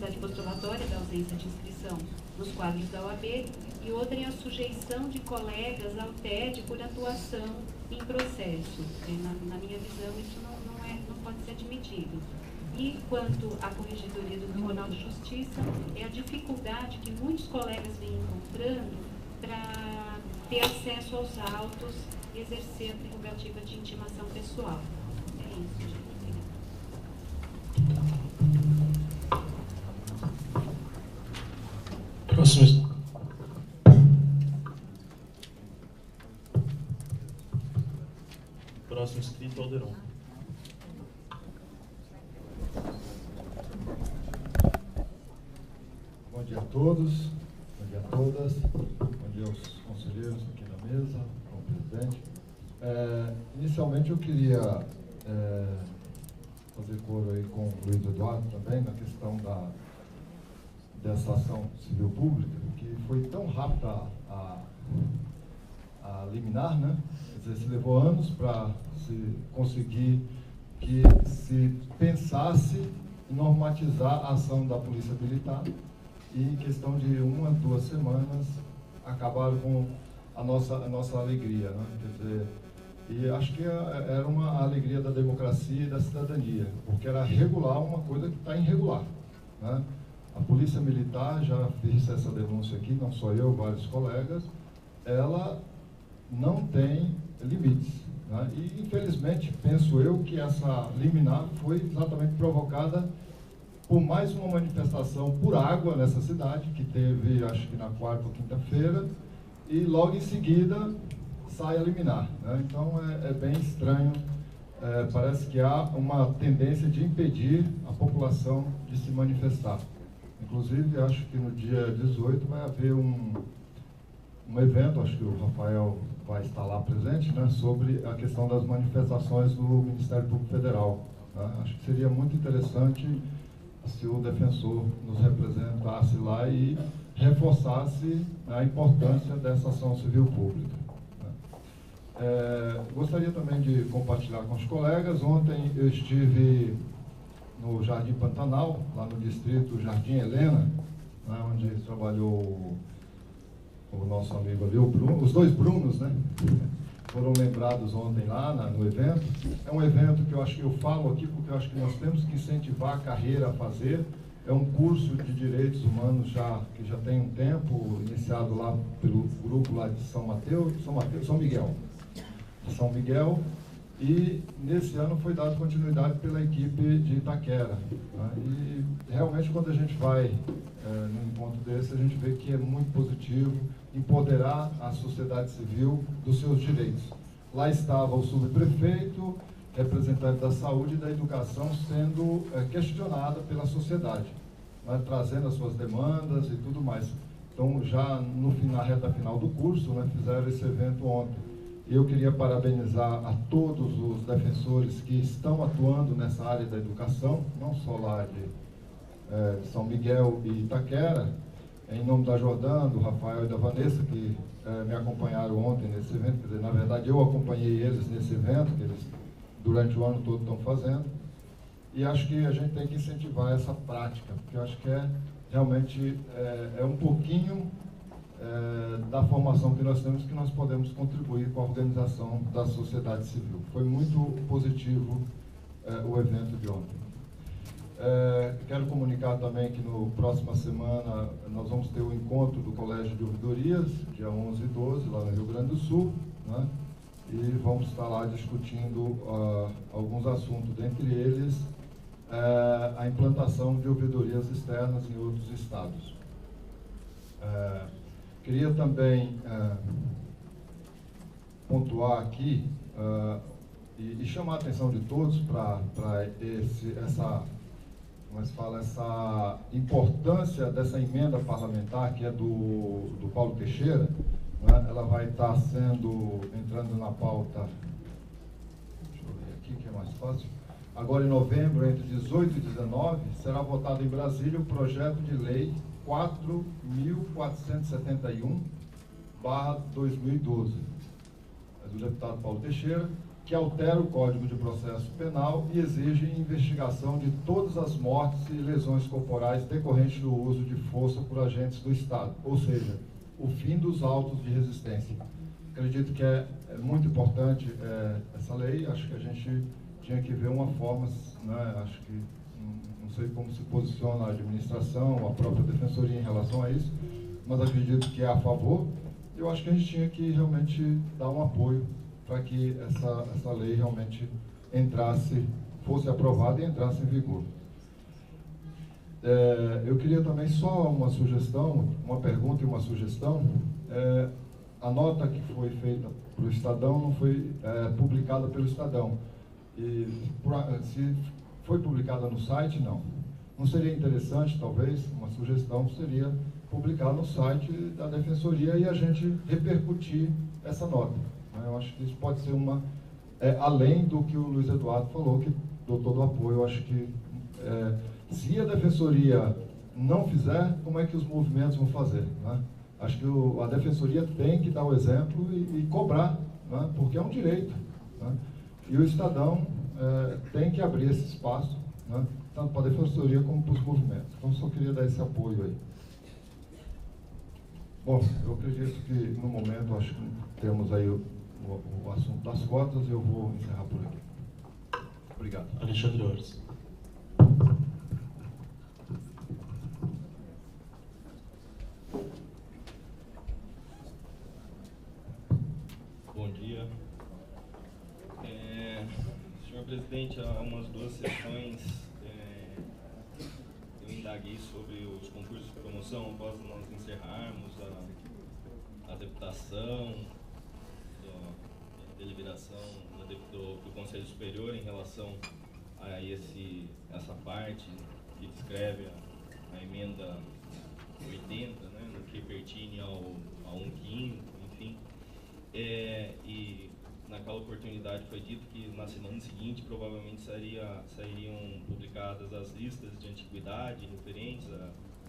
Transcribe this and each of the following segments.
necessidade postulatória da ausência de inscrição nos quadros da OAB, e outra é a sujeição de colegas ao TED por atuação em processo. Na minha visão, isso não pode ser admitido. E quanto à Corregedoria do Tribunal de Justiça, é a dificuldade que muitos colegas vêm encontrando para ter acesso aos autos e exercer a prerrogativa de intimação pessoal. É isso, gente. Próximo inscrito, Alderon. Bom dia a todos, bom dia a todas, bom dia aos conselheiros aqui na mesa, ao presidente. Inicialmente eu queria fazer coro aí com o Luiz Eduardo também na questão dessa ação civil pública, que foi tão rápida a liminar, né? Quer dizer, se levou anos para se conseguir que se pensasse em normatizar a ação da Polícia Militar, e em questão de 1 a 2 semanas acabaram com a nossa alegria, né? Quer dizer, e acho que era uma alegria da democracia e da cidadania, porque era regular uma coisa que está irregular, né? A Polícia Militar, já fiz essa denúncia aqui, não só eu, vários colegas, ela não tem limites, né? E infelizmente penso eu que essa liminar foi exatamente provocada por mais uma manifestação por água nessa cidade, que teve, acho que na quarta ou quinta-feira, e logo em seguida sai a liminar, né? Então é bem estranho, parece que há uma tendência de impedir a população de se manifestar. Inclusive, acho que no dia 18 vai haver um evento, acho que o Rafael vai estar lá presente, né, sobre a questão das manifestações do Ministério Público Federal, né? Acho que seria muito interessante se o defensor nos representasse lá e reforçasse a importância dessa ação civil pública, né? Gostaria também de compartilhar com os colegas. Ontem eu estive no Jardim Pantanal, lá no distrito Jardim Helena, né, onde trabalhou o nosso amigo ali, o Bruno, os dois Brunos, né? Foram lembrados ontem lá no evento. É um evento que eu acho que eu falo aqui porque eu acho que nós temos que incentivar a carreira a fazer. É um curso de direitos humanos que já tem um tempo, iniciado lá pelo grupo lá de São Miguel, e nesse ano foi dado continuidade pela equipe de Itaquera, né? E realmente quando a gente vai num encontro desse, a gente vê que é muito positivo empoderar a sociedade civil dos seus direitos. Lá estava o subprefeito, representante da saúde e da educação, sendo questionada pela sociedade, né, trazendo as suas demandas e tudo mais. Então, já na reta final do curso, né, fizeram esse evento ontem. E eu queria parabenizar a todos os defensores que estão atuando nessa área da educação, não só lá de São Miguel e Itaquera, em nome da Jordana, do Rafael e da Vanessa, que me acompanharam ontem nesse evento. Quer dizer, na verdade, eu acompanhei eles nesse evento, que eles durante o ano todo estão fazendo. E acho que a gente tem que incentivar essa prática, porque eu acho que realmente um pouquinho da formação que nós temos, que nós podemos contribuir com a organização da sociedade civil. Foi muito positivo o evento de ontem. Quero comunicar também que no próxima semana nós vamos ter o encontro do Colégio de Ouvidorias, dia 11 e 12, lá no Rio Grande do Sul, né? E vamos estar lá discutindo alguns assuntos, dentre eles a implantação de ouvidorias externas em outros estados. Queria também pontuar aqui e chamar a atenção de todos para essa importância dessa emenda parlamentar, que é do Paulo Teixeira, né? Ela vai estar entrando na pauta, deixa eu ver aqui que é mais fácil, agora em novembro, entre 18 e 19, será votado em Brasília o projeto de lei 4.471/2012, do deputado Paulo Teixeira, que altera o Código de Processo Penal e exige investigação de todas as mortes e lesões corporais decorrentes do uso de força por agentes do Estado, ou seja, o fim dos autos de resistência. Acredito que é muito importante essa lei, acho que a gente tinha que ver uma forma, né, acho que não sei como se posiciona a administração, a própria defensoria em relação a isso, mas acredito que é a favor. Eu acho que a gente tinha que realmente dar um apoio para que essa lei realmente fosse aprovada e entrasse em vigor. Eu queria também só uma sugestão, uma pergunta e uma sugestão. A nota que foi feita para o Estadão não foi publicada pelo Estadão. E se foi publicada no site, não. Não seria interessante, talvez, uma sugestão seria publicar no site da Defensoria e a gente repercutir essa nota. Eu acho que isso pode ser além do que o Luiz Eduardo falou, que dou todo o apoio. Eu acho que se a Defensoria não fizer, como é que os movimentos vão fazer, né? Acho que a Defensoria tem que dar o exemplo e cobrar, né? Porque é um direito, né? E o Estadão tem que abrir esse espaço, né? Tanto para a Defensoria como para os movimentos. Então, só queria dar esse apoio aí. Bom, eu acredito que no momento, acho que temos aí o assunto das cotas, eu vou encerrar por aqui. Obrigado. Alexandre Ores. Bom dia. Senhor presidente, há umas 2 sessões eu indaguei sobre os concursos de promoção após nós encerrarmos a deputação, a deliberação do Conselho Superior em relação a essa parte que descreve a emenda 80, né, no que pertine a 1/5, enfim. E naquela oportunidade foi dito que na semana seguinte provavelmente sairiam publicadas as listas de antiguidade referentes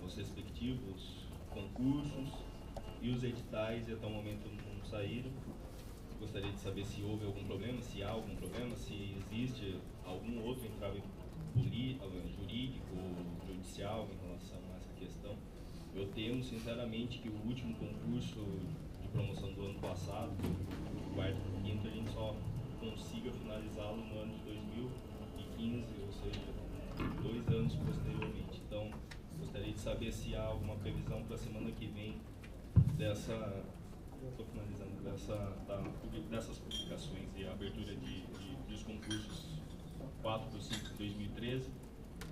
aos respectivos concursos e os editais, e até o momento não saíram. Gostaria de saber se houve algum problema, se há algum problema, se existe algum outro entrave jurídico ou judicial em relação a essa questão. Eu temo sinceramente que o último concurso de promoção do ano passado, o quarto e o quinto, a gente só consiga finalizá-lo no ano de 2015, ou seja, 2 anos posteriormente. Então, gostaria de saber se há alguma previsão para a semana que vem dessas publicações e a abertura dos concursos 4 para o 5 de 2013,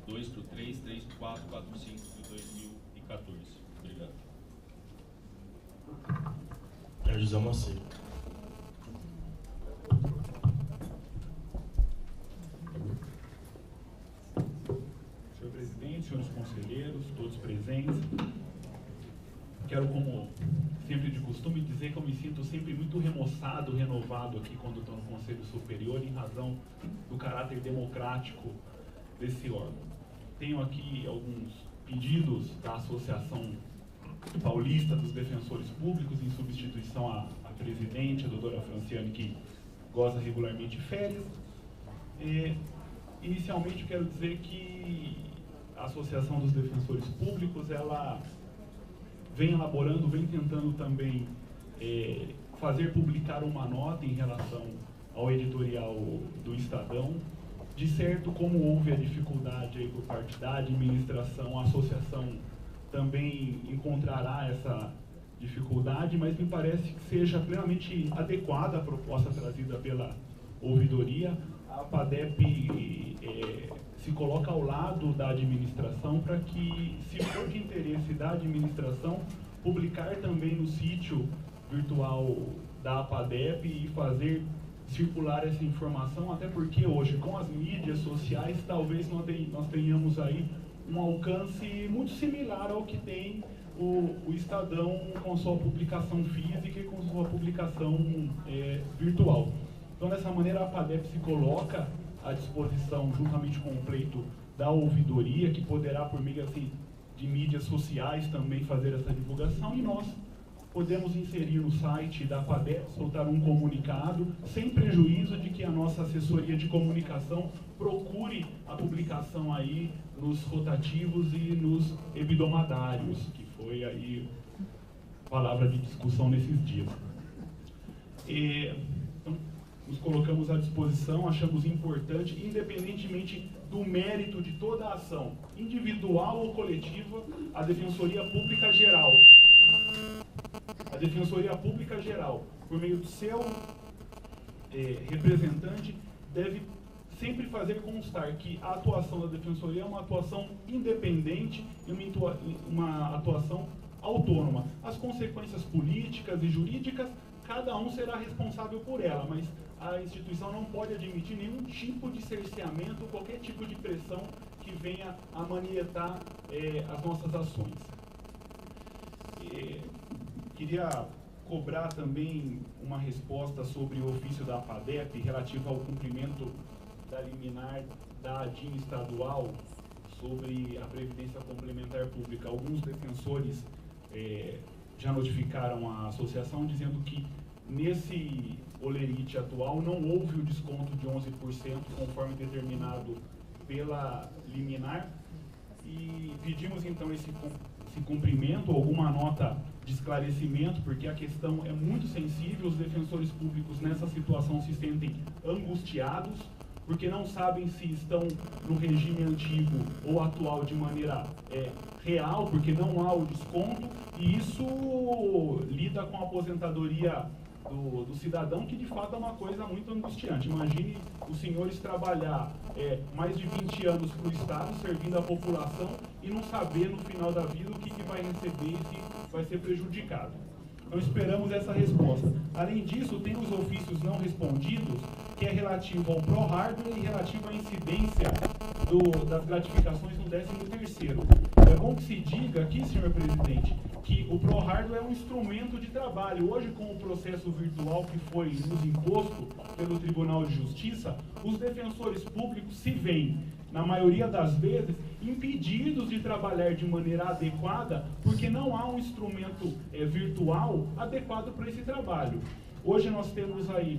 2 para o 3, 3 para o 4, 4 para o 5 de 2014. Obrigado. José Macedo. Senhor presidente, senhores conselheiros, todos presentes, quero, como sempre de costume, dizer que eu me sinto sempre muito remoçado, renovado aqui quando estou no Conselho Superior, em razão do caráter democrático desse órgão. Tenho aqui alguns pedidos da Associação Paulista dos Defensores Públicos, em substituição à presidente, a doutora Franciane, que goza regularmente de férias. Inicialmente, eu quero dizer que a Associação dos Defensores Públicos, ela vem elaborando, vem tentando também fazer publicar uma nota em relação ao editorial do Estadão. De certo, como houve a dificuldade aí por parte da administração, a associação também encontrará essa dificuldade, mas me parece que seja plenamente adequada a proposta trazida pela ouvidoria. A APADEP se coloca ao lado da administração para que, se for de interesse da administração, publicar também no sítio virtual da APADEP e fazer circular essa informação, até porque hoje, com as mídias sociais, talvez nós tenhamos aí um alcance muito similar ao que tem o Estadão com sua publicação física e com sua publicação virtual. Então, dessa maneira, a APADEP se coloca à disposição, juntamente com o pleito da ouvidoria, que poderá, por meio assim, de mídias sociais, também fazer essa divulgação, e nós podemos inserir no site da APADEP, soltar um comunicado, sem prejuízo de que a nossa assessoria de comunicação procure a publicação aí nos rotativos e nos hebdomadários, que foi aí palavra de discussão nesses dias. Então, nos colocamos à disposição, achamos importante, independentemente do mérito de toda a ação, individual ou coletiva, a Defensoria Pública Geral. A Defensoria Pública Geral, por meio do seu representante, deve sempre fazer constar que a atuação da Defensoria é uma atuação independente e uma atuação autônoma. As consequências políticas e jurídicas, cada um será responsável por ela, mas a instituição não pode admitir nenhum tipo de cerceamento, qualquer tipo de pressão que venha a manietar as nossas ações. Queria cobrar também uma resposta sobre o ofício da APADEP relativo ao cumprimento da liminar da ADIM estadual sobre a Previdência Complementar Pública. Alguns defensores já notificaram a associação dizendo que nesse olerite atual não houve o desconto de 11% conforme determinado pela liminar, e pedimos então esse cumprimento, alguma nota de esclarecimento, porque a questão é muito sensível. Os defensores públicos nessa situação se sentem angustiados, porque não sabem se estão no regime antigo ou atual de maneira real, porque não há o desconto, e isso lida com a aposentadoria do cidadão, que de fato é uma coisa muito angustiante. Imagine os senhores trabalhar mais de 20 anos para o Estado, servindo a população, e não saber no final da vida o que vai receber e se vai ser prejudicado. Então esperamos essa resposta. Além disso, tem os ofícios não respondidos, que é relativo ao pró-hardware e relativo à incidência das gratificações no 13º. É bom que se diga aqui, senhor presidente, que o pró-hardware é um instrumento de trabalho. Hoje, com o processo virtual que foi nos imposto pelo Tribunal de Justiça, os defensores públicos se veem, na maioria das vezes, impedidos de trabalhar de maneira adequada, porque não há um instrumento virtual adequado para esse trabalho. Hoje nós temos aí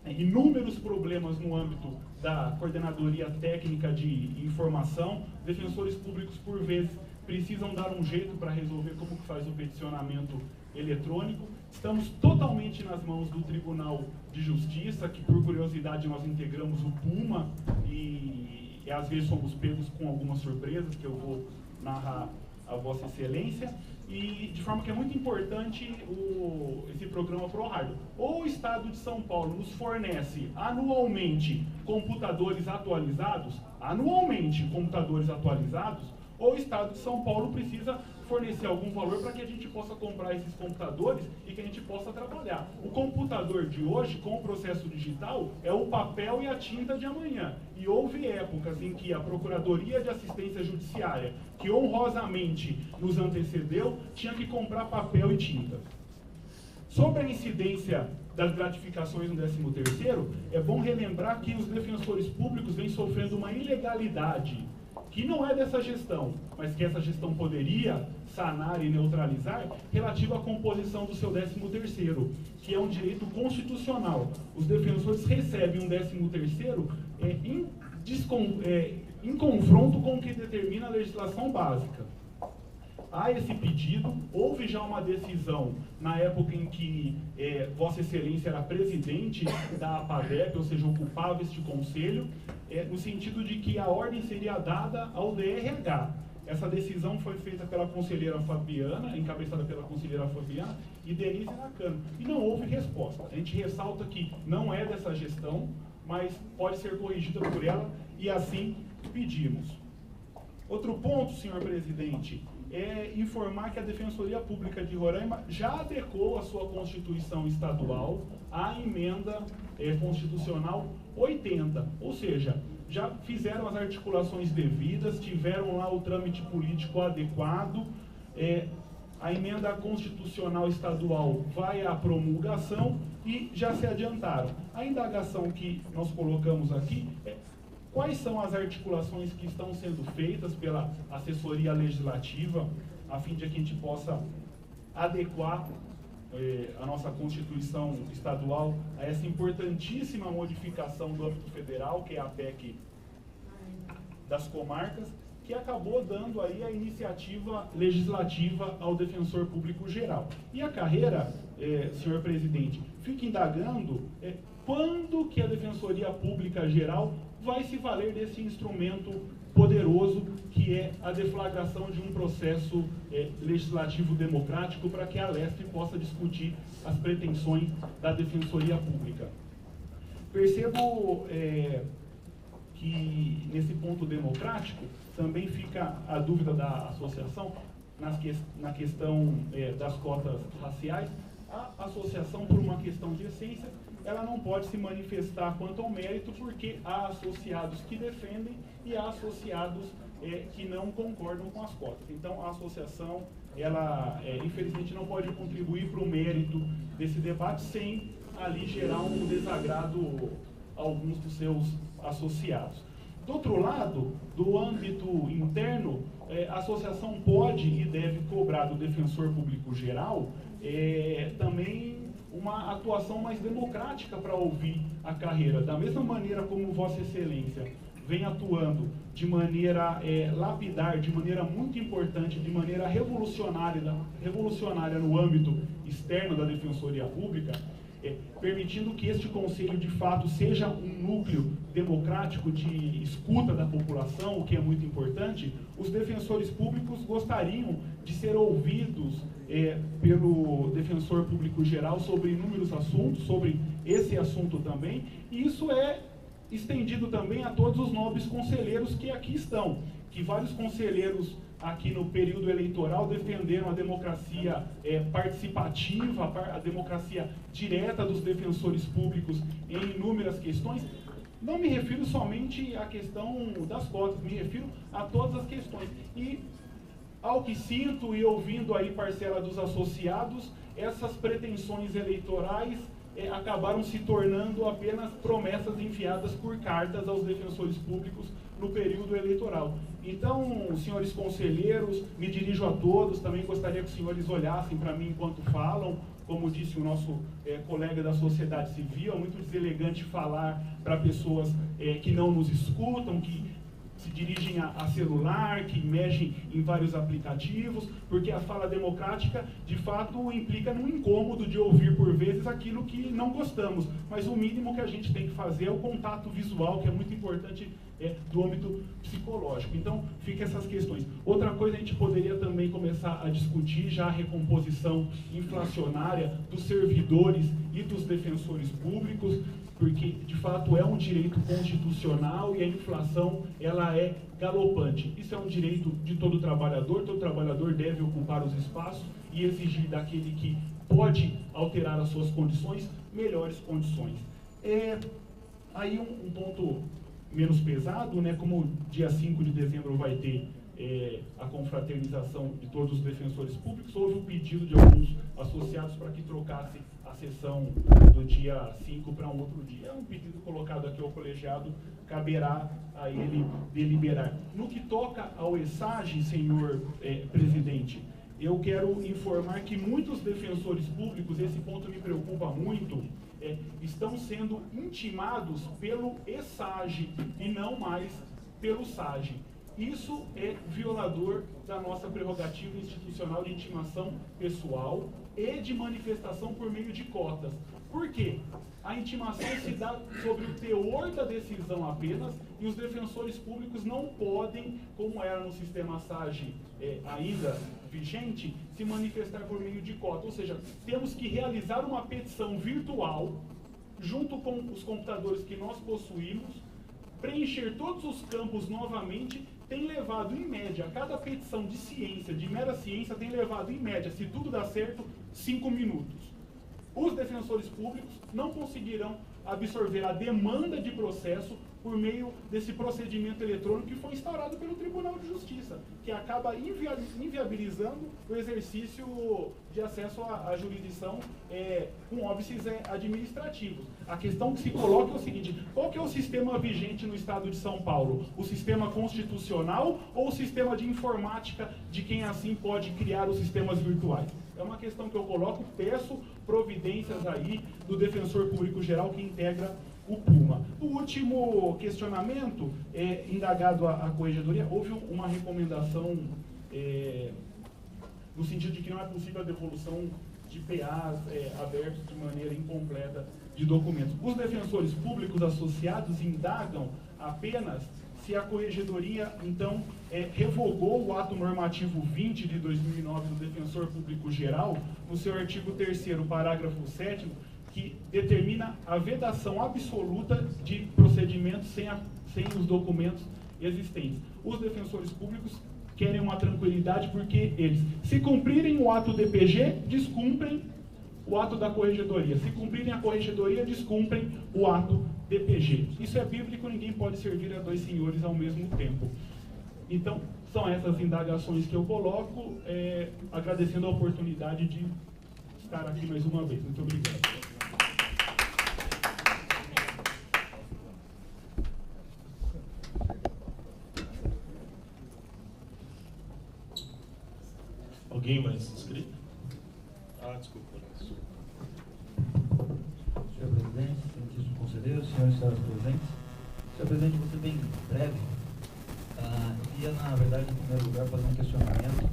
inúmeros problemas no âmbito da Coordenadoria Técnica de Informação. Defensores públicos, por vezes, precisam dar um jeito para resolver como que faz o peticionamento eletrônico. Estamos totalmente nas mãos do Tribunal de Justiça, que, por curiosidade, nós integramos o PUMA, e às vezes somos pegos com algumas surpresas, que eu vou narrar a Vossa Excelência, e de forma que é muito importante esse programa pró-hardware. Ou o Estado de São Paulo nos fornece anualmente computadores atualizados, ou o Estado de São Paulo precisa fornecer algum valor para que a gente possa comprar esses computadores e que a gente possa trabalhar. O computador de hoje, com o processo digital, é o papel e a tinta de amanhã. E houve épocas em que a Procuradoria de Assistência Judiciária, que honrosamente nos antecedeu, tinha que comprar papel e tinta. Sobre a incidência das gratificações no 13º, é bom relembrar que os defensores públicos vêm sofrendo uma ilegalidade que não é dessa gestão, mas que essa gestão poderia sanar e neutralizar, relativa à composição do seu 13º, que é um direito constitucional. Os defensores recebem um 13º em confronto com o que determina a legislação básica. Há esse pedido, houve já uma decisão na época em que Vossa Excelência era presidente da APADEP, ou seja, ocupava este conselho, no sentido de que a ordem seria dada ao DRH. Essa decisão foi feita pela conselheira Fabiana, encabeçada pela conselheira Fabiana e Denise Nakano, e não houve resposta. A gente ressalta que não é dessa gestão, mas pode ser corrigida por ela, e assim pedimos. Outro ponto, senhor presidente, é informar que a Defensoria Pública de Roraima já adequou a sua Constituição Estadual à emenda constitucional 80, ou seja, já fizeram as articulações devidas, tiveram lá o trâmite político adequado, a emenda constitucional estadual vai à promulgação e já se adiantaram. A indagação que nós colocamos aqui é: quais são as articulações que estão sendo feitas pela assessoria legislativa, a fim de que a gente possa adequar a nossa Constituição Estadual a essa importantíssima modificação do âmbito federal, que é a PEC das comarcas, que acabou dando aí a iniciativa legislativa ao Defensor Público Geral. E a carreira, senhor presidente, fica indagando quando que a Defensoria Pública Geral vai se valer desse instrumento poderoso que é a deflagração de um processo legislativo democrático para que a Alesp possa discutir as pretensões da Defensoria Pública. Percebo que nesse ponto democrático também fica a dúvida da associação na questão das cotas raciais. A associação, por uma questão de essência, ela não pode se manifestar quanto ao mérito, porque há associados que defendem e há associados que não concordam com as cotas. Então, a associação, ela infelizmente não pode contribuir para o mérito desse debate sem ali gerar um desagrado a alguns dos seus associados. Do outro lado, do âmbito interno, a associação pode e deve cobrar do Defensor Público Geral também uma atuação mais democrática para ouvir a carreira. Da mesma maneira como Vossa Excelência vem atuando de maneira lapidar, de maneira muito importante, de maneira revolucionária no âmbito externo da Defensoria Pública, permitindo que este conselho de fato seja um núcleo democrático de escuta da população, o que é muito importante, os defensores públicos gostariam de ser ouvidos pelo Defensor Público Geral sobre inúmeros assuntos, sobre esse assunto também, e isso é estendido também a todos os nobres conselheiros que aqui estão, que vários conselheiros aqui no período eleitoral defenderam a democracia participativa, a democracia direta dos defensores públicos em inúmeras questões. Não me refiro somente à questão das cotas, me refiro a todas as questões. E ao que sinto e ouvindo aí parcela dos associados, essas pretensões eleitorais acabaram se tornando apenas promessas enviadas por cartas aos defensores públicos no período eleitoral. Então, senhores conselheiros, me dirijo a todos, também gostaria que os senhores olhassem para mim enquanto falam. Como disse o nosso colega da sociedade civil, é muito deselegante falar para pessoas que não nos escutam, que se dirigem a celular, que mexem em vários aplicativos, porque a fala democrática, de fato, implica num incômodo de ouvir, por vezes, aquilo que não gostamos. Mas o mínimo que a gente tem que fazer é o contato visual, que é muito importante do âmbito psicológico. Então, fica essas questões. Outra coisa, a gente poderia também começar a discutir já a recomposição inflacionária dos servidores e dos defensores públicos, porque, de fato, é um direito constitucional e a inflação, ela é galopante. Isso é um direito de todo trabalhador deve ocupar os espaços e exigir daquele que pode alterar as suas condições, melhores condições. Aí um ponto menos pesado, né, como dia 5 de dezembro vai ter a confraternização de todos os defensores públicos, houve um pedido de alguns associados para que trocasse a sessão do dia 5 para um outro dia. É um pedido colocado aqui ao colegiado, caberá a ele deliberar. No que toca ao ESAGE, senhor presidente, eu quero informar que muitos defensores públicos, esse ponto me preocupa muito, estão sendo intimados pelo ESAGE e não mais pelo SAGE. Isso é violador da nossa prerrogativa institucional de intimação pessoal e de manifestação por meio de cotas. Por quê? A intimação se dá sobre o teor da decisão apenas e os defensores públicos não podem, como era no sistema SAGE ainda vigente, se manifestar por meio de cota. Ou seja, temos que realizar uma petição virtual junto com os computadores que nós possuímos, preencher todos os campos novamente. Tem levado, em média, cada petição de ciência, de mera ciência, tem levado, em média, se tudo dá certo, 5 minutos. Os defensores públicos não conseguirão absorver a demanda de processo por meio desse procedimento eletrônico que foi instaurado pelo Tribunal de Justiça, que acaba inviabilizando o exercício de acesso à jurisdição com óbices administrativos. A questão que se coloca é o seguinte: qual que é o sistema vigente no Estado de São Paulo? O sistema constitucional ou o sistema de informática de quem assim pode criar os sistemas virtuais? É uma questão que eu coloco, peço providências aí do Defensor Público Geral que integra o PUMA. O último questionamento, indagado à Corregedoria, houve uma recomendação no sentido de que não é possível a devolução de PAs abertos de maneira incompleta de documentos. Os defensores públicos associados indagam apenas se a Corregedoria, então, revogou o ato normativo 20 de 2009 do Defensor Público Geral, no seu artigo 3º, parágrafo 7º, que determina a vedação absoluta de procedimentos sem os documentos existentes. Os defensores públicos querem uma tranquilidade porque eles, se cumprirem o ato DPG, descumprem o ato da Corregedoria. Se cumprirem a Corregedoria, descumprem o ato DPG. Isso é bíblico, ninguém pode servir a dois senhores ao mesmo tempo. Então, são essas indagações que eu coloco, agradecendo a oportunidade de estar aqui mais uma vez. Muito obrigado. Alguém mais inscrito? Desculpa. Senhor Presidente, senhores conselheiros, senhores e senhoras presentes. Senhor Presidente, vou ser bem breve. Queria, na verdade, em primeiro lugar, fazer um questionamento.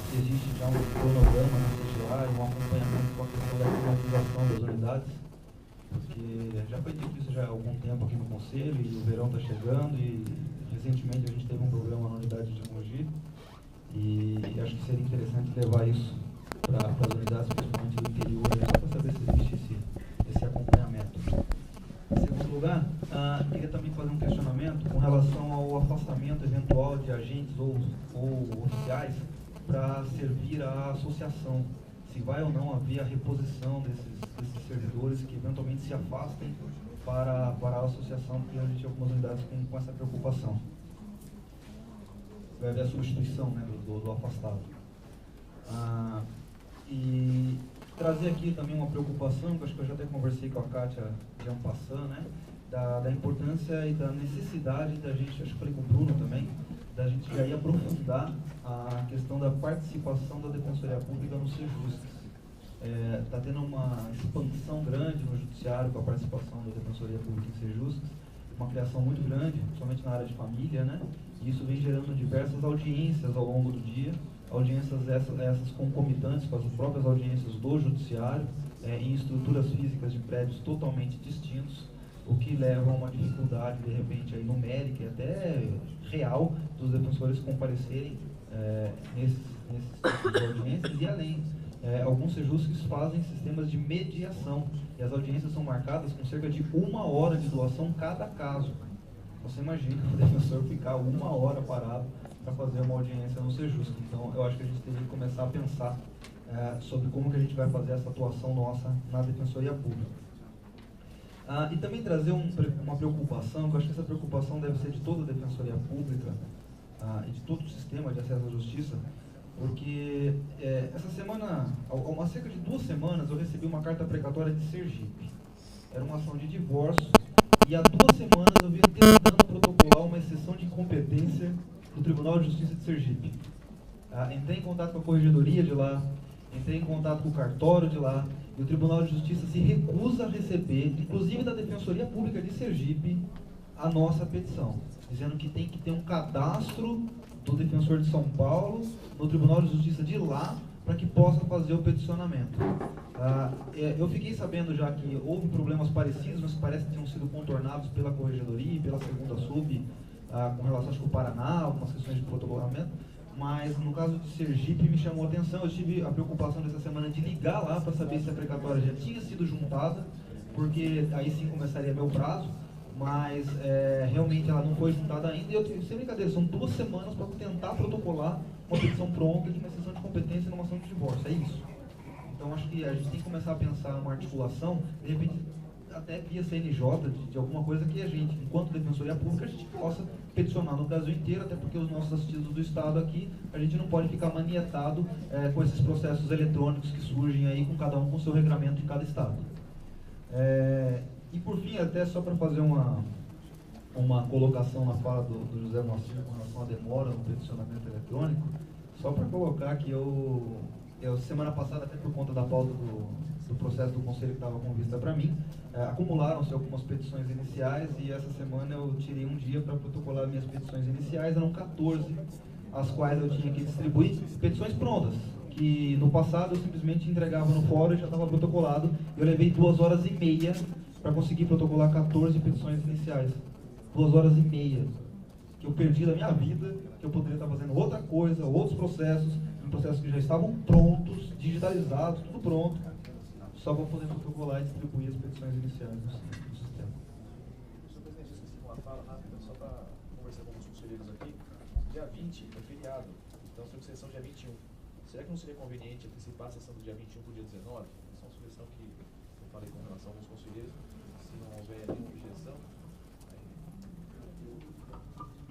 Se existe já um cronograma na CGA, um acompanhamento com a questão da climatização das unidades, porque já foi dito isso já há algum tempo aqui no Conselho, e o verão está chegando, e recentemente a gente teve um problema na unidade de Mogi, e acho que seria interessante levar isso para as unidades, principalmente do interior, só para saber se existe esse acompanhamento. Em segundo lugar, queria também fazer um questionamento com relação ao afastamento eventual de agentes ou oficiais para servir à associação. Se vai ou não haver a reposição desses servidores que eventualmente se afastem para a associação, porque a gente tem algumas unidades com essa preocupação. Vai haver a substituição, né, do afastado. E trazer aqui também uma preocupação, que acho que eu já até conversei com a Kátia de Ampassan, né, da importância e da necessidade da gente, acho que falei com o Bruno também, da gente já ir aprofundar a questão da participação da Defensoria Pública no Sejusc. Está tendo uma expansão grande no Judiciário com a participação da Defensoria Pública em Sejusc, uma criação muito grande, principalmente na área de família, né? E isso vem gerando diversas audiências ao longo do dia, audiências essas concomitantes com as próprias audiências do Judiciário, em estruturas físicas de prédios totalmente distintos, o que leva a uma dificuldade, de repente, aí, numérica e até real dos defensores comparecerem nesses tipos de audiências. E além, alguns sejusques fazem sistemas de mediação, e as audiências são marcadas com cerca de 1 hora de doação cada caso. Você imagina o defensor ficar 1 hora parado para fazer uma audiência no Sejusc. Então, eu acho que a gente teria que começar a pensar sobre como que a gente vai fazer essa atuação nossa na Defensoria Pública. E também trazer uma preocupação, que eu acho que essa preocupação deve ser de toda a Defensoria Pública e de todo o sistema de acesso à justiça, porque essa semana, há cerca de 2 semanas, eu recebi uma carta precatória de Sergipe. Era uma ação de divórcio, e há 2 semanas eu vinha tentando protocolar uma exceção de incompetência do Tribunal de Justiça de Sergipe. Entrei em contato com a Corregedoria de lá, entrei em contato com o cartório de lá, e o Tribunal de Justiça se recusa a receber, inclusive da Defensoria Pública de Sergipe, a nossa petição, dizendo que tem que ter um cadastro do Defensor de São Paulo no Tribunal de Justiça de lá, para que possa fazer o peticionamento. Eu fiquei sabendo já que houve problemas parecidos, mas parece que tinham sido contornados pela Corregedoria e pela segunda sub, com relação, acho que, ao Paraná, algumas questões de protocolamento, mas no caso de Sergipe me chamou a atenção. Eu tive a preocupação dessa semana de ligar lá para saber se a precatória já tinha sido juntada, porque aí sim começaria meu prazo, mas realmente ela não foi juntada ainda, e eu, sem brincadeira, são 2 semanas para tentar protocolar uma petição pronta de uma exceção de competência numa ação de divórcio, é isso. Então acho que a gente tem que começar a pensar numa articulação, de repente até via CNJ, de alguma coisa que a gente, enquanto Defensoria Pública, a gente possa peticionar no Brasil inteiro, até porque os nossos assistidos do Estado aqui, a gente não pode ficar manietado com esses processos eletrônicos que surgem aí, com cada um com seu regramento em cada Estado. E por fim, até só para fazer uma colocação na fala do José Moacir com relação à demora no peticionamento eletrônico, só para colocar que eu semana passada, até por conta da pauta do processo do Conselho que estava com vista para mim, acumularam-se algumas petições iniciais e essa semana eu tirei um dia para protocolar minhas petições iniciais, eram 14, as quais eu tinha que distribuir, petições prontas, que no passado eu simplesmente entregava no fórum e já estava protocolado. Eu levei 2 horas e meia para conseguir protocolar 14 petições iniciais. 2 horas e meia que eu perdi da minha vida, que eu poderia estar fazendo outra coisa, outros processos que já estavam prontos, digitalizados, tudo pronto, só para poder protocolar e distribuir as petições iniciais no sistema. Senhor presidente, esqueci de uma fala rápida, só para conversar com os conselheiros aqui. Dia 20 é feriado, então a sessão dia 21. Será que não seria conveniente antecipar a sessão do dia 21 para o dia 19? Essa é uma sugestão que eu falei com relação a alguns conselheiros. Se não houver nenhuma objeção,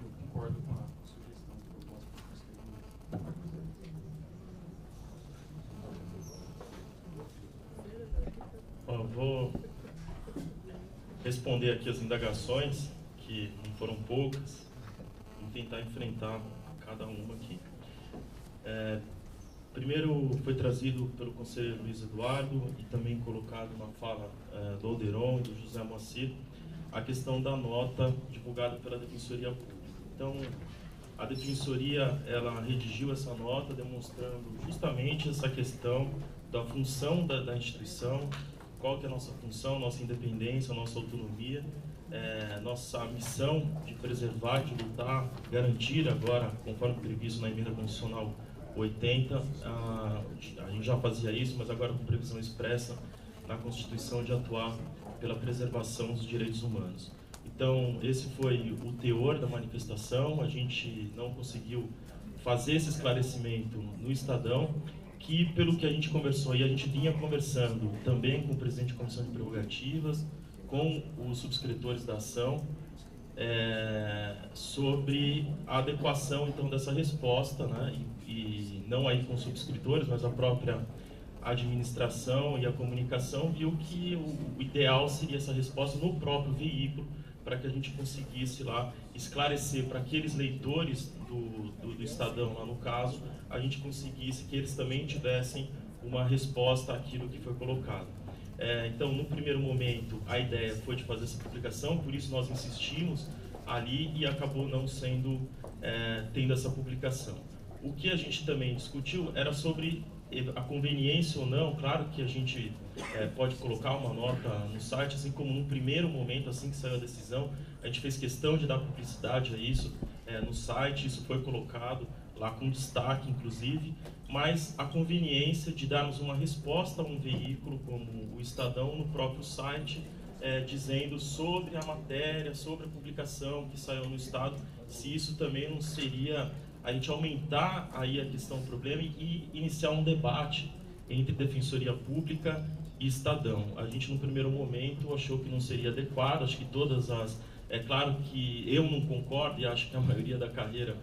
Eu concordo com a sugestão proposta pelo conselheiro. Vou responder aqui as indagações, que não foram poucas, e tentar enfrentar cada uma aqui. Primeiro foi trazido pelo conselheiro Luiz Eduardo e também colocado na fala do Alderon e do José Moacir a questão da nota divulgada pela Defensoria Pública. Então, a Defensoria ela redigiu essa nota demonstrando justamente essa questão da função da instituição, qual que é a nossa função, nossa independência, nossa autonomia, nossa missão de preservar, de lutar, garantir agora, conforme previsto na emenda constitucional 80, a gente já fazia isso, mas agora com previsão expressa na Constituição de atuar pela preservação dos direitos humanos. Então, esse foi o teor da manifestação, a gente não conseguiu fazer esse esclarecimento no Estadão, que pelo que a gente conversou, e a gente vinha conversando também com o presidente da Comissão de Prerrogativas, com os subscritores da ação, sobre a adequação então dessa resposta, né? E não aí com os subscritores, mas a própria administração e a comunicação viu que o ideal seria essa resposta no próprio veículo, para que a gente conseguisse lá esclarecer para aqueles leitores do Estadão, lá no caso, a gente conseguisse que eles também tivessem uma resposta àquilo que foi colocado. Então, no primeiro momento, a ideia foi de fazer essa publicação, por isso nós insistimos ali e acabou não sendo, tendo essa publicação. O que a gente também discutiu era sobre a conveniência ou não. Claro que a gente pode colocar uma nota no site, assim como no primeiro momento, assim que saiu a decisão, a gente fez questão de dar publicidade a isso no site, isso foi colocado lá com destaque, inclusive, mas a conveniência de darmos uma resposta a um veículo como o Estadão no próprio site, dizendo sobre a matéria, sobre a publicação que saiu no Estado, se isso também não seria a gente aumentar aí a questão do problema e iniciar um debate entre Defensoria Pública e Estadão. A gente, no primeiro momento, achou que não seria adequado, acho que todas as... É claro que eu não concordo, e acho que a maioria da carreira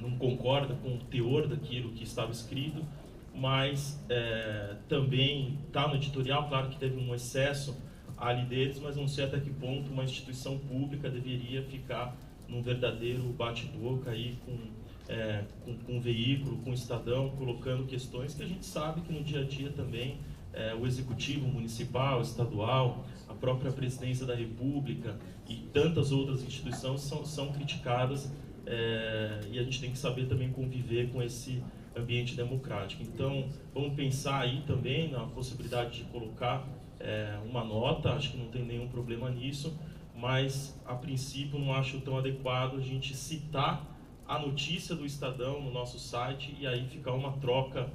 não concorda com o teor daquilo que estava escrito, mas também está no editorial, claro que teve um excesso ali deles, mas não sei até que ponto uma instituição pública deveria ficar num verdadeiro bate-boca aí com o veículo, com o Estadão, colocando questões que a gente sabe que no dia a dia também o Executivo Municipal, Estadual, a própria Presidência da República e tantas outras instituições são criticadas, e a gente tem que saber também conviver com esse ambiente democrático. Então, vamos pensar aí também na possibilidade de colocar uma nota, acho que não tem nenhum problema nisso, mas a princípio não acho tão adequado a gente citar a notícia do Estadão no nosso site e aí ficar uma troca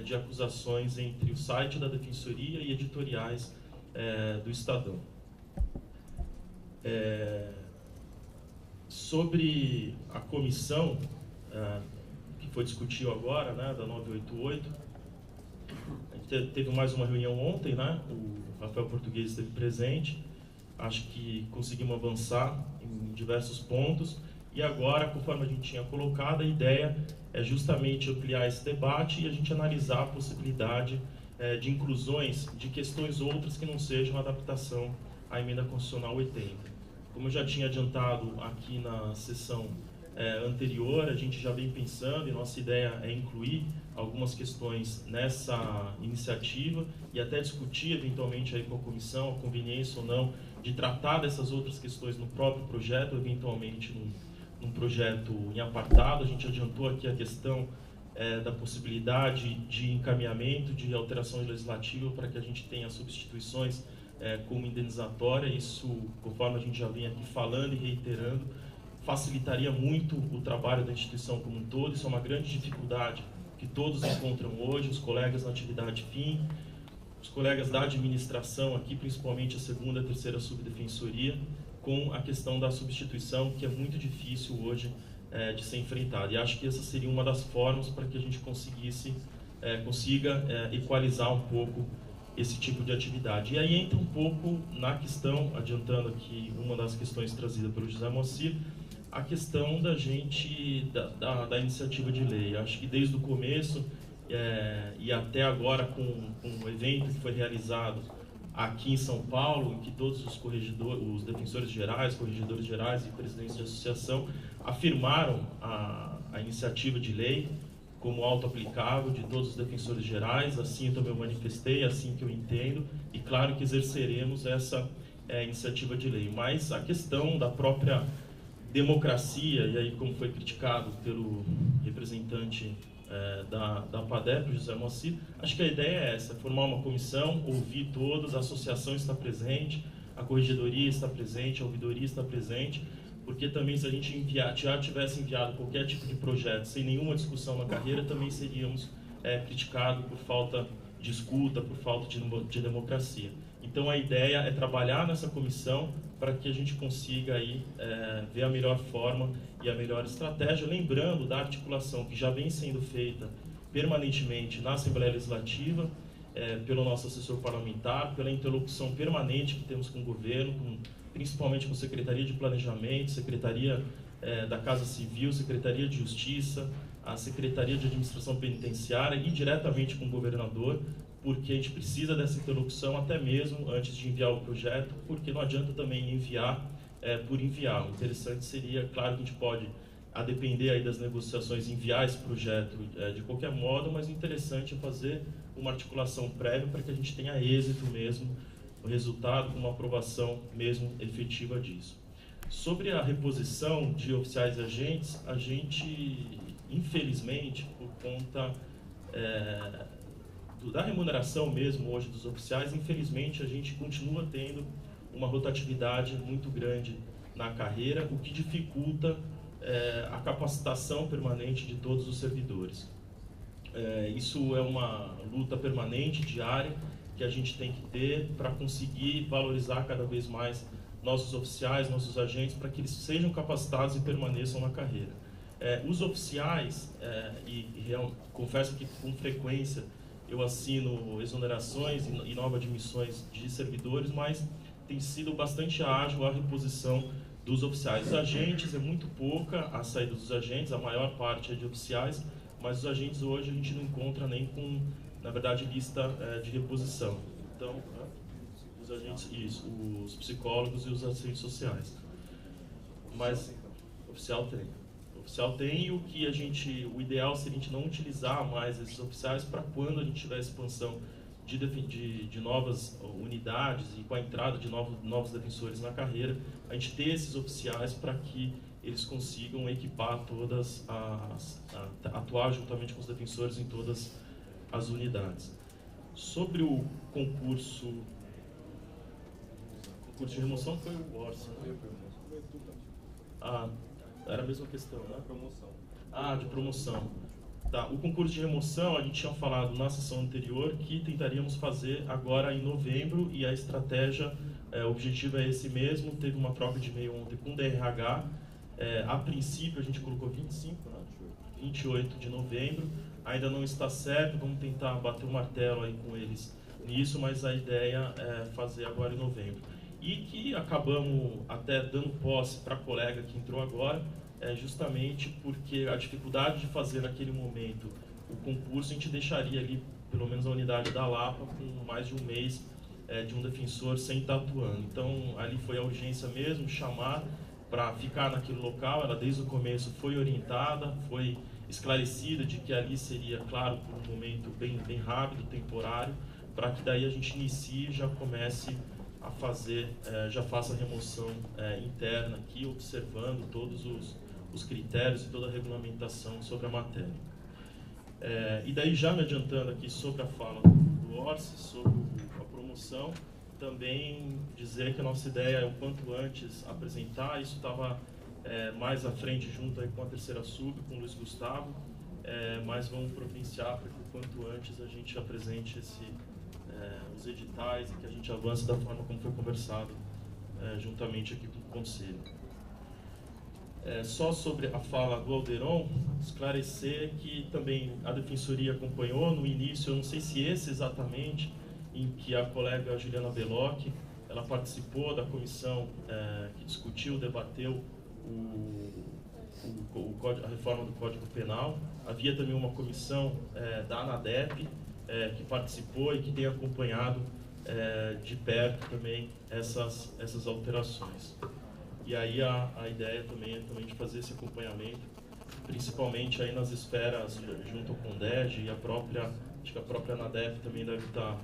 de acusações entre o site da Defensoria e editoriais do Estadão. Sobre a comissão que foi discutido agora, né, da 988, A gente teve mais uma reunião ontem, né? O Rafael Português esteve presente. Acho que conseguimos avançar em diversos pontos. E agora, conforme a gente tinha colocado, a ideia é justamente ampliar esse debate e a gente analisar a possibilidade de inclusões de questões outras que não sejam a adaptação à emenda constitucional 80. Como eu já tinha adiantado aqui na sessão anterior, a gente já vem pensando e nossa ideia é incluir algumas questões nessa iniciativa e até discutir eventualmente aí com a comissão a conveniência ou não de tratar dessas outras questões no próprio projeto, eventualmente num projeto em apartado. A gente adiantou aqui a questão da possibilidade de encaminhamento, de alteração legislativa para que a gente tenha substituições como indenizatória. Isso, conforme a gente já vem aqui falando e reiterando, facilitaria muito o trabalho da instituição como um todo. Isso é uma grande dificuldade que todos encontram hoje, os colegas na atividade fim, os colegas da administração aqui, principalmente a segunda e a terceira subdefensoria, com a questão da substituição, que é muito difícil hoje de ser enfrentada. E acho que essa seria uma das formas para que a gente consiga equalizar um pouco esse tipo de atividade. E aí entra um pouco na questão, adiantando aqui uma das questões trazidas pelo José Moacir, a questão da iniciativa de lei. Acho que desde o começo e até agora com o evento que foi realizado aqui em São Paulo, em que todos os defensores gerais, corregedores gerais e presidentes de associação afirmaram a iniciativa de lei como auto-aplicável de todos os defensores gerais. Assim eu também manifestei, assim que eu entendo, e claro que exerceremos essa iniciativa de lei. Mas a questão da própria democracia, e aí como foi criticado pelo representante da PADEP, José Moacir, acho que a ideia é essa: formar uma comissão, ouvir todos, a associação está presente, a corregedoria está presente, a ouvidoria está presente, porque também se a gente já tivesse enviado qualquer tipo de projeto sem nenhuma discussão na carreira, também seríamos criticados por falta de escuta, por falta de democracia. Então a ideia é trabalhar nessa comissão para que a gente consiga aí ver a melhor forma e a melhor estratégia, lembrando da articulação que já vem sendo feita permanentemente na Assembleia Legislativa, pelo nosso assessor parlamentar, pela interlocução permanente que temos com o governo, principalmente com a Secretaria de Planejamento, Secretaria da Casa Civil, Secretaria de Justiça, a Secretaria de Administração Penitenciária e diretamente com o governador, porque a gente precisa dessa interlocução até mesmo antes de enviar o projeto, porque não adianta também enviar por enviar. O interessante seria, claro que a gente pode, a depender aí das negociações, enviar esse projeto de qualquer modo, mas o interessante é fazer uma articulação prévia para que a gente tenha êxito mesmo, o resultado, com uma aprovação mesmo efetiva disso. Sobre a reposição de oficiais e agentes, a gente, infelizmente, por conta da remuneração mesmo hoje dos oficiais, infelizmente a gente continua tendo uma rotatividade muito grande na carreira, o que dificulta a capacitação permanente de todos os servidores. Isso é uma luta permanente, diária, que a gente tem que ter para conseguir valorizar cada vez mais nossos oficiais, nossos agentes, para que eles sejam capacitados e permaneçam na carreira. Os oficiais, confesso que com frequência eu assino exonerações e novas admissões de servidores, mas tem sido bastante ágil a reposição dos oficiais. Os agentes, é muito pouca a saída dos agentes, a maior parte é de oficiais, mas os agentes hoje a gente não encontra nem com, na verdade, lista de reposição. Então, os agentes, isso, os psicólogos e os assistentes sociais. Mas o oficial tem. O oficial tem, e o ideal seria a gente não utilizar mais esses oficiais para quando a gente tiver expansão de novas unidades e com a entrada de novos defensores na carreira, a gente ter esses oficiais para que eles consigam equipar atuar juntamente com os defensores em todas as unidades. Sobre o concurso de remoção, foi o Orson, né? Era a mesma questão, né? De promoção. Tá, o concurso de remoção, a gente tinha falado na sessão anterior que tentaríamos fazer agora em novembro, e a estratégia, o objetivo é esse mesmo. Teve uma troca de e-mail ontem com o DRH. A princípio a gente colocou 25, né? 28 de novembro. ainda não está certo, vamos tentar bater o martelo aí com eles nisso, mas a ideia é fazer agora em novembro. E que acabamos até dando posse para a colega que entrou agora, justamente porque a dificuldade de fazer naquele momento o concurso, a gente deixaria ali, pelo menos a unidade da Lapa, com mais de um mês de um defensor sem estar atuando. Então, ali foi a urgência mesmo, chamar para ficar naquele local. Ela, desde o começo, foi orientada, foi esclarecida de que ali seria, claro, por um momento bem rápido, temporário, para que daí a gente inicie e já comece a fazer, já faça a remoção interna aqui, observando todos os critérios e toda a regulamentação sobre a matéria. E daí, já me adiantando aqui sobre a fala do Orsi, sobre a promoção, também dizer que a nossa ideia é o quanto antes apresentar. Isso estava mais à frente, junto aí com a terceira sub, com o Luiz Gustavo, mas vamos providenciar para que o quanto antes a gente apresente os editais e que a gente avance da forma como foi conversado juntamente aqui com o Conselho. Só sobre a fala do Alderon, esclarecer que também a Defensoria acompanhou no início, eu não sei se esse exatamente, em que a colega Juliana Belocchi, ela participou da comissão que discutiu, debateu a reforma do Código Penal. Havia também uma comissão da ANADEP que participou e que tem acompanhado de perto também essas alterações. E aí a ideia também é de fazer esse acompanhamento, principalmente aí nas esferas junto ao CONDEG e acho que a própria ANADEP também deve estar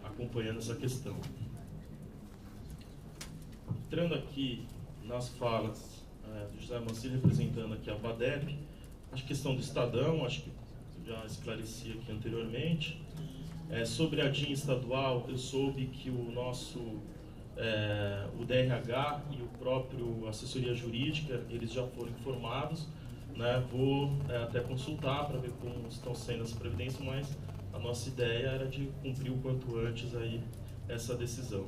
acompanhando essa questão. Entrando aqui nas falas do José Mancini, representando aqui a BADEP, a questão do Estadão, acho que já esclareci aqui anteriormente. Sobre a DIN estadual, eu soube que o DRH e o próprio assessoria jurídica, eles já foram informados, né? Vou até consultar para ver como estão sendo as providências, mas a nossa ideia era de cumprir o quanto antes aí essa decisão.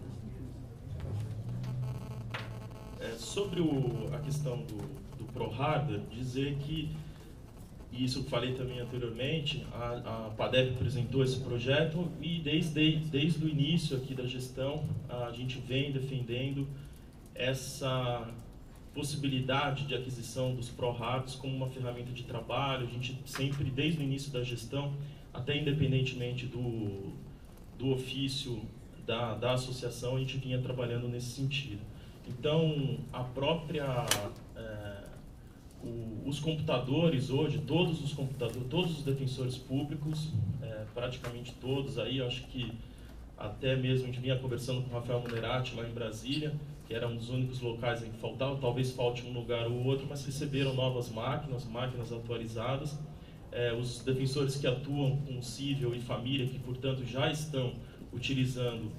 Sobre a questão do ProHarder, dizer que, e isso eu falei também anteriormente, a PADEP apresentou esse projeto e desde o início aqui da gestão a gente vem defendendo essa possibilidade de aquisição dos ProHarders como uma ferramenta de trabalho. A gente sempre, desde o início da gestão, até independentemente do ofício da associação, a gente vinha trabalhando nesse sentido. Então, os computadores hoje, todos os defensores públicos, praticamente todos aí, acho que até mesmo a gente vinha conversando com o Rafael Munerati lá em Brasília, que era um dos únicos locais em que faltava, talvez falte um lugar ou outro, mas receberam novas máquinas atualizadas. Os defensores que atuam com civil e família, que portanto já estão utilizando,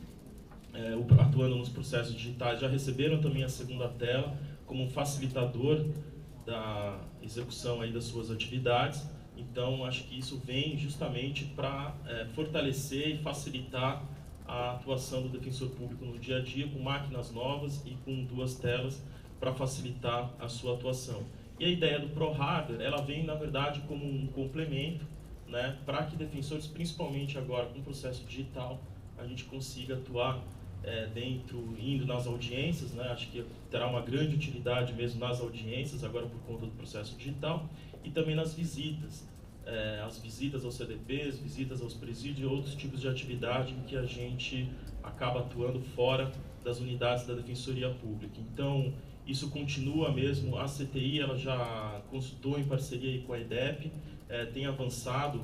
atuando nos processos digitais, já receberam também a segunda tela como um facilitador da execução aí das suas atividades. Então, acho que isso vem justamente para fortalecer e facilitar a atuação do defensor público no dia a dia, com máquinas novas e com 2 telas para facilitar a sua atuação. E a ideia do ProHarder, ela vem, na verdade, como um complemento, né, para que defensores, principalmente agora com o processo digital, a gente consiga atuar indo nas audiências, né? Acho que terá uma grande utilidade mesmo nas audiências, agora por conta do processo digital, e também nas visitas, as visitas aos CDPs, visitas aos presídios e outros tipos de atividade em que a gente acaba atuando fora das unidades da Defensoria Pública. Então, isso continua mesmo, a CTI ela já consultou em parceria aí com a IDEP, tem avançado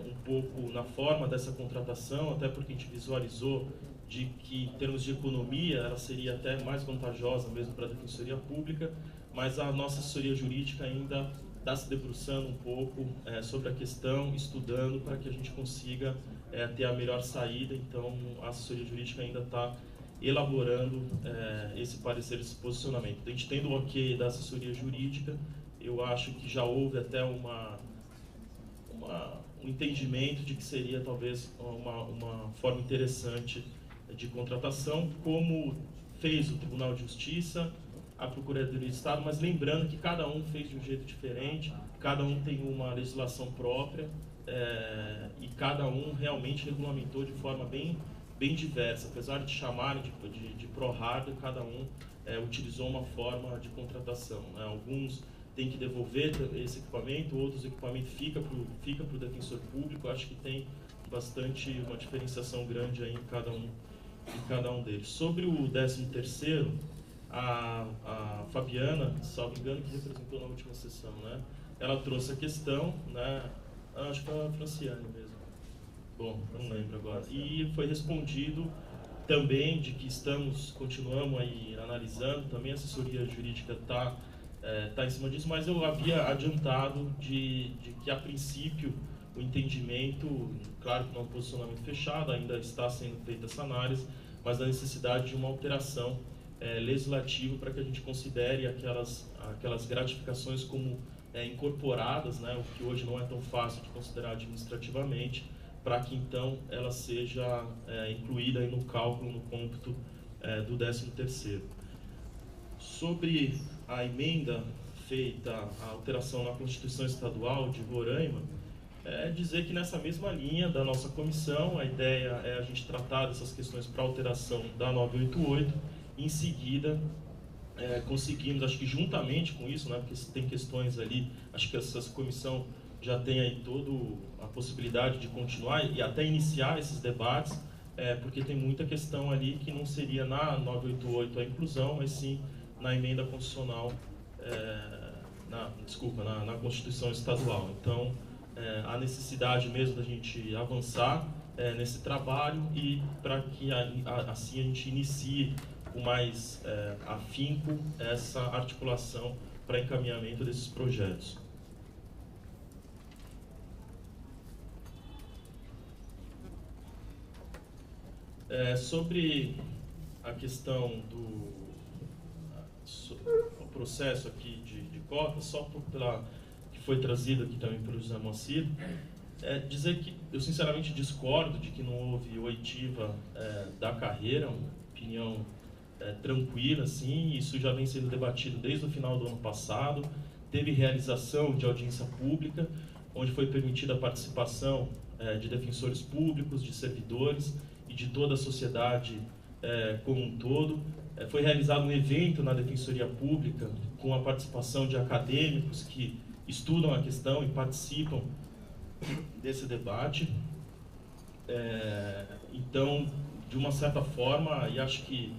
um pouco na forma dessa contratação, até porque a gente visualizou de que, em termos de economia, ela seria até mais vantajosa mesmo para a Defensoria Pública, mas a nossa assessoria jurídica ainda está se debruçando um pouco sobre a questão, estudando para que a gente consiga ter a melhor saída. Então, a assessoria jurídica ainda está elaborando esse parecer, esse posicionamento. A gente tendo o ok da assessoria jurídica, eu acho que já houve até um entendimento de que seria talvez uma forma interessante de contratação, como fez o Tribunal de Justiça, a Procuradoria de Estado, mas lembrando que cada um fez de um jeito diferente, cada um tem uma legislação própria e cada um realmente regulamentou de forma bem diversa. Apesar de chamarem de pró-hardware, cada um utilizou uma forma de contratação, né? Alguns têm que devolver esse equipamento, outros equipamento fica para o defensor público. Acho que tem uma diferenciação grande aí em cada um deles. Sobre o 13º, a Fabiana, salvo engano, que representou na última sessão, né? Ela trouxe a questão, né? Acho que foi a Franciane mesmo. Bom, não lembro agora. E foi respondido também de que continuamos aí analisando, também a assessoria jurídica está em cima disso, mas eu havia adiantado de que, a princípio, o entendimento, claro que não é um posicionamento fechado, ainda está sendo feita essa análise, mas a necessidade de uma alteração legislativa para que a gente considere aquelas gratificações como incorporadas, né, o que hoje não é tão fácil de considerar administrativamente, para que então ela seja incluída aí no cálculo, no cômputo do 13º. Sobre a emenda feita, a alteração na Constituição Estadual de Roraima, dizer que nessa mesma linha da nossa comissão, a ideia é a gente tratar dessas questões para alteração da 988, em seguida conseguimos, acho que juntamente com isso, né, porque tem questões ali, acho que essa comissão já tem aí toda a possibilidade de continuar e até iniciar esses debates, porque tem muita questão ali que não seria na 988 a inclusão, mas sim na emenda constitucional, na Constituição Estadual. Então, a necessidade mesmo da gente avançar nesse trabalho e para que assim a gente inicie com mais afinco essa articulação para encaminhamento desses projetos. Sobre a questão do processo aqui de cota, só que foi trazido aqui também pelo José Moacir, dizer que eu sinceramente discordo de que não houve oitiva da carreira, uma opinião tranquila, assim, isso já vem sendo debatido desde o final do ano passado, teve realização de audiência pública, onde foi permitida a participação de defensores públicos, de servidores e de toda a sociedade como um todo. Foi realizado um evento na Defensoria Pública com a participação de acadêmicos que estudam a questão e participam desse debate. Então, de uma certa forma, e acho que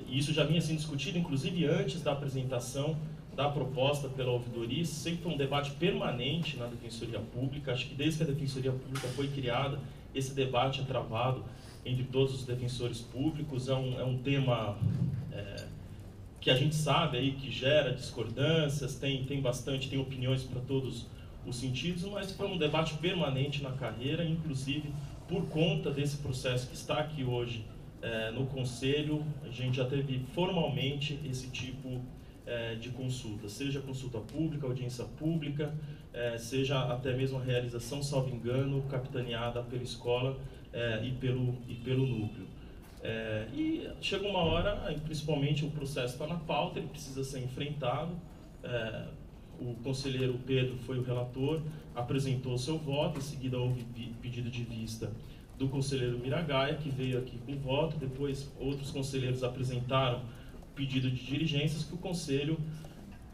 isso já vinha sendo discutido, inclusive antes da apresentação da proposta pela ouvidoria, sempre foi um debate permanente na Defensoria Pública. Acho que desde que a Defensoria Pública foi criada, esse debate é travado entre todos os defensores públicos. É um tema que a gente sabe aí que gera discordâncias, tem opiniões para todos os sentidos, mas foi um debate permanente na carreira, inclusive por conta desse processo que está aqui hoje no Conselho. A gente já teve formalmente esse tipo de consulta, seja consulta pública, audiência pública, seja até mesmo a realização, salvo engano, capitaneada pela escola e pelo núcleo. E chega uma hora, principalmente o processo está na pauta, ele precisa ser enfrentado. O conselheiro Pedro foi o relator, apresentou o seu voto, em seguida houve pedido de vista do conselheiro Miragaia, que veio aqui com voto, depois outros conselheiros apresentaram pedido de diligências que o conselho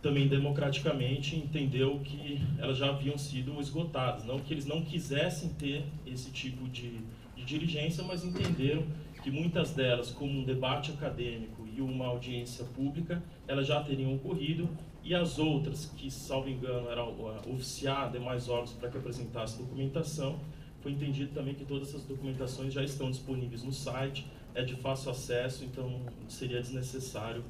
também democraticamente entendeu que elas já haviam sido esgotadas, não que eles não quisessem ter esse tipo de diligência, mas entenderam que muitas delas, como um debate acadêmico e uma audiência pública, elas já teriam ocorrido, e as outras, que, salvo engano, era oficiar demais órgãos para que apresentasse documentação, foi entendido também que todas essas documentações já estão disponíveis no site, é de fácil acesso, então seria desnecessário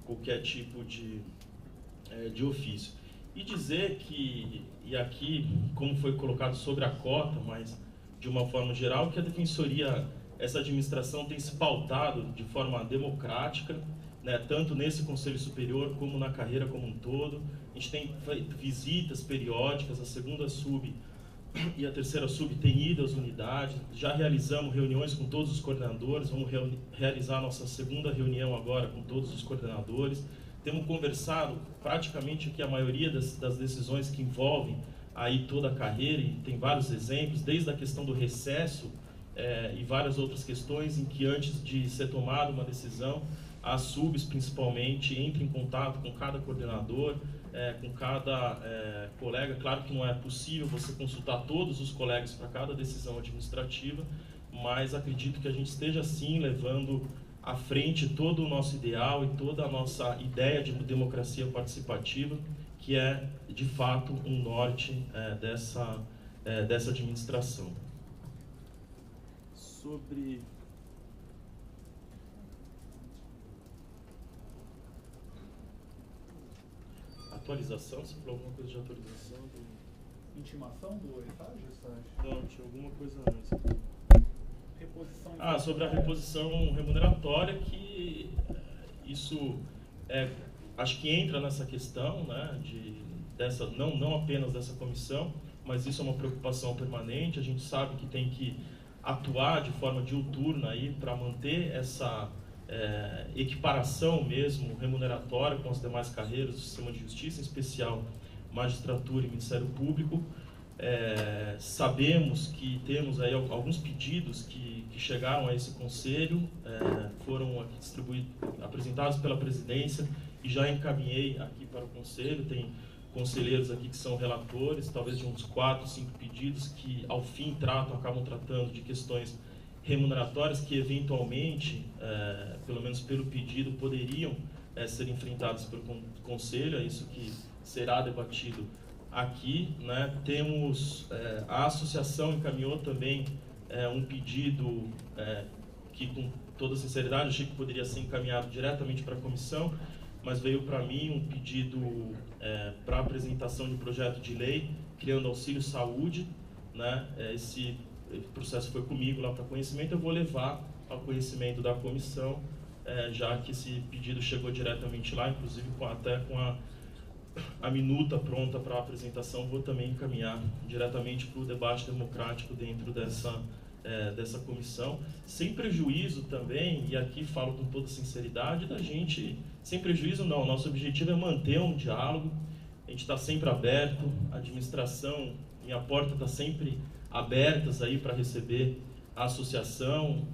qualquer tipo de ofício. E dizer que, e aqui, como foi colocado sobre a cota, mas de uma forma geral, que a Defensoria, essa administração tem se pautado de forma democrática, né, tanto nesse Conselho Superior como na carreira como um todo. A gente tem feito visitas periódicas, a segunda sub e a terceira sub tem ido às unidades, já realizamos reuniões com todos os coordenadores, vamos realizar a nossa segunda reunião agora com todos os coordenadores, temos conversado praticamente que a maioria das decisões que envolvem aí toda a carreira, e tem vários exemplos, desde a questão do recesso e várias outras questões em que antes de ser tomada uma decisão, as subs principalmente entram em contato com cada coordenador, com cada colega. Claro que não é possível você consultar todos os colegas para cada decisão administrativa, mas acredito que a gente esteja sim levando à frente todo o nosso ideal e toda a nossa ideia de democracia participativa, que é de fato um norte dessa administração. Sobre atualização, você falou alguma coisa de atualização? Intimação do estágio? Não, tinha alguma coisa antes. Reposição. Sobre a reposição remuneratória, que isso acho que entra nessa questão, né, não apenas dessa comissão, mas isso é uma preocupação permanente. A gente sabe que tem que atuar de forma diuturna aí para manter essa equiparação mesmo remuneratória com as demais carreiras do sistema de justiça, em especial magistratura e Ministério Público. Sabemos que temos aí alguns pedidos que chegaram a esse conselho, foram aqui apresentados pela presidência e já encaminhei aqui para o conselho. Tem conselheiros aqui que são relatores, talvez de uns 4, 5 pedidos que ao fim acabam tratando de questões remuneratórias que eventualmente, pelo menos pelo pedido, poderiam ser enfrentadas pelo conselho. É isso que será debatido aqui, né? Temos a associação encaminhou também um pedido que, com toda sinceridade, achei que poderia ser encaminhado diretamente para a comissão, mas veio para mim um pedido para apresentação de projeto de lei criando auxílio saúde, né? Esse processo foi comigo lá para conhecimento, eu vou levar ao conhecimento da comissão, já que esse pedido chegou diretamente lá, inclusive até com a minuta pronta para a apresentação, vou também encaminhar diretamente para o debate democrático dentro dessa comissão, sem prejuízo também, e aqui falo com toda sinceridade, da gente, sem prejuízo não, nosso objetivo é manter um diálogo, a gente está sempre aberto, a administração, minha porta está sempre abertas aí para receber a associação,